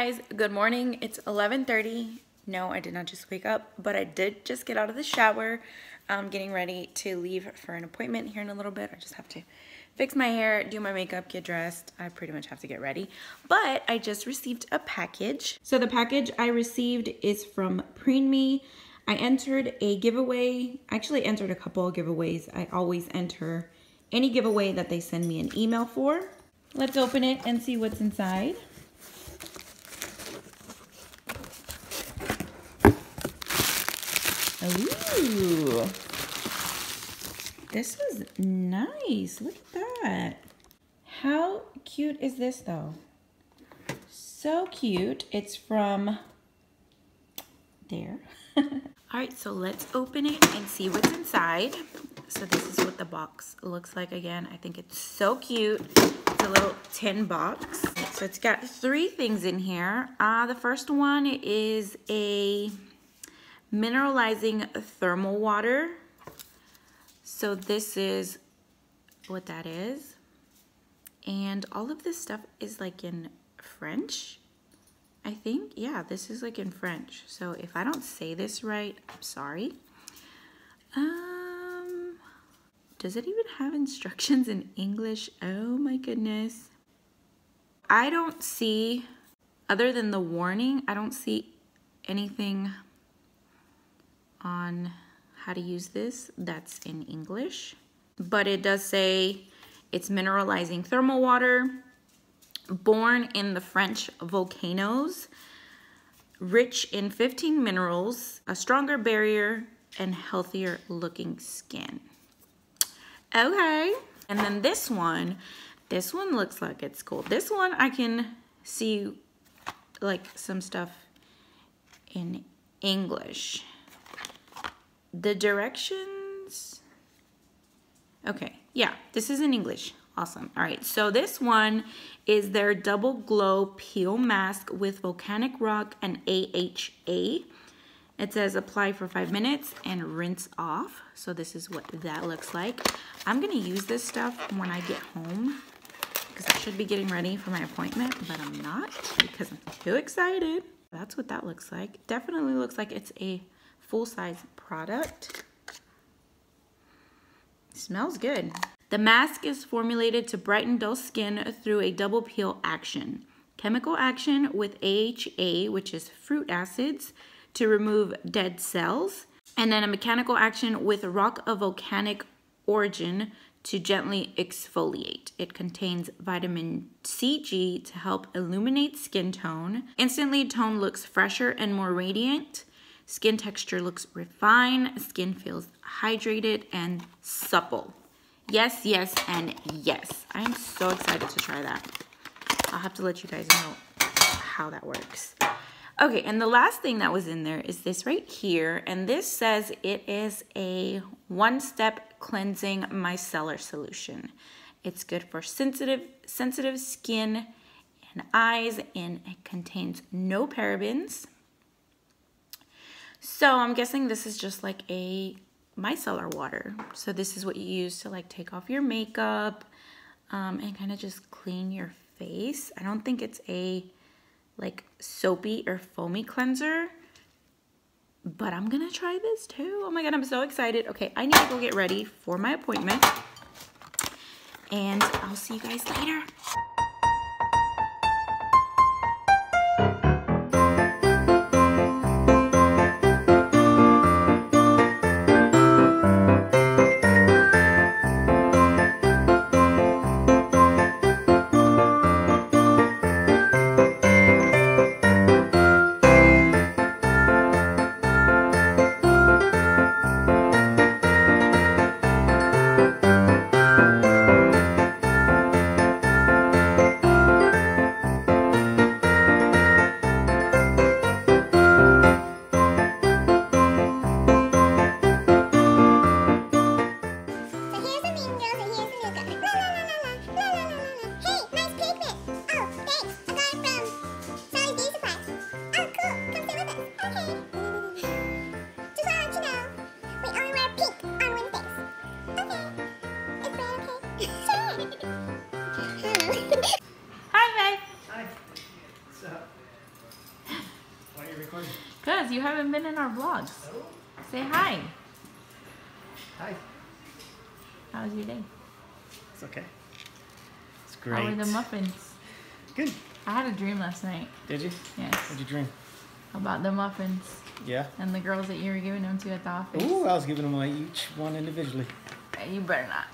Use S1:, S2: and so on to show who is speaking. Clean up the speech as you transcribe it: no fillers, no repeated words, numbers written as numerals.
S1: guys, good morning. It's 11:30. No, I did not just wake up, but I did just get out of the shower. I'm getting ready to leave for an appointment here in a little bit. I just have to fix my hair, do my makeup, get dressed. I pretty much have to get ready. But I just received a package. So the package I received is from PreenMe. I entered a giveaway. I actually entered a couple of giveaways. I always enter any giveaway that they send me an email for. Let's open it and see what's inside. Ooh, this is nice. Look at that. How cute is this though? So cute. It's from there. All right, so let's open it and see what's inside. So this is what the box looks like again. I think it's so cute. It's a little tin box. So it's got 3 things in here. The first one is a mineralizing thermal water. So this is what that is. And all of this stuff is like in French, I think. Yeah, this is like in French. So if I don't say this right, I'm sorry. Does it even have instructions in English? Oh my goodness. I don't see, other than the warning, I don't see anything on how to use this that's in English. But it does say it's mineralizing thermal water, born in the French volcanoes, rich in 15 minerals, a stronger barrier, and healthier looking skin. Okay, and then this one looks like it's cool. This one I can see like some stuff in English. The directions, okay, yeah, this is in English. Awesome. All right, so this one is their double glow peel mask with volcanic rock and AHA. It says apply for 5 minutes and rinse off. So this is what that looks like. I'm gonna use this stuff when I get home because I should be getting ready for my appointment, but I'm not because I'm too excited. That's what that looks like. Definitely looks like it's a full-size product. Smells good. The mask is formulated to brighten dull skin through a double peel action. Chemical action with AHA, which is fruit acids, to remove dead cells, and then a mechanical action with rock of volcanic origin to gently exfoliate. It contains vitamin CG to help illuminate skin tone. Instantly, tone looks fresher and more radiant. Skin texture looks refined. Skin feels hydrated and supple. Yes, yes, and yes. I am so excited to try that. I'll have to let you guys know how that works. Okay, and the last thing that was in there is this right here, and this says it is a one-step cleansing micellar solution. It's good for sensitive skin and eyes, and it contains no parabens. So I'm guessing this is just like a micellar water. So this is what you use to like take off your makeup and kind of just clean your face. I don't think it's a like soapy or foamy cleanser, but I'm gonna try this too. Oh my God, I'm so excited. Okay, I need to go get ready for my appointment, and I'll see you guys later. Buzz, you haven't been in our vlogs.
S2: Oh.
S1: Say hi.
S2: Hi.
S1: How was your day?
S2: It's okay. It's great.
S1: How were the muffins?
S2: Good.
S1: I had a dream last night.
S2: Did you?
S1: Yes.
S2: What'd you dream?
S1: About the muffins.
S2: Yeah.
S1: And the girls that you were giving them to at the office.
S2: Ooh, I was giving them each one individually.
S1: You better not.